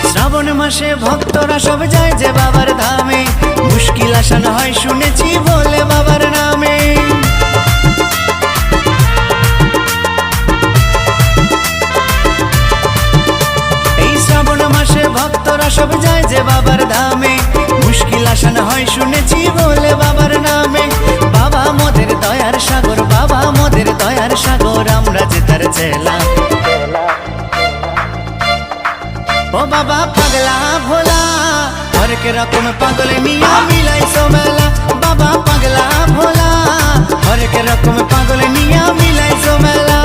শ্রাবণ মাসে ভক্তরা সব যায় যে বাবার ধামে, মুশকিল আসান হয় শুনেছি বলে বাবার নামে। এই শ্রাবণ মাসে ভক্তরা সব যায় যে বাবার ধামে, মুশকিল আসান হয় শুনেছি বলে বাবার নামে। বাবা মোদের দয়ার সাগর, বাবা মোদের দয়ার সাগর, আমরা যে তার চেলা। ও বাবা পাগলা ভোলা, হরেক রকম পাগল নিয়া মিলাইছো মেলা। বাবা পাগলা ভোলা, হরেক রকম পাগল নিয়া মিলাইছো মেলা।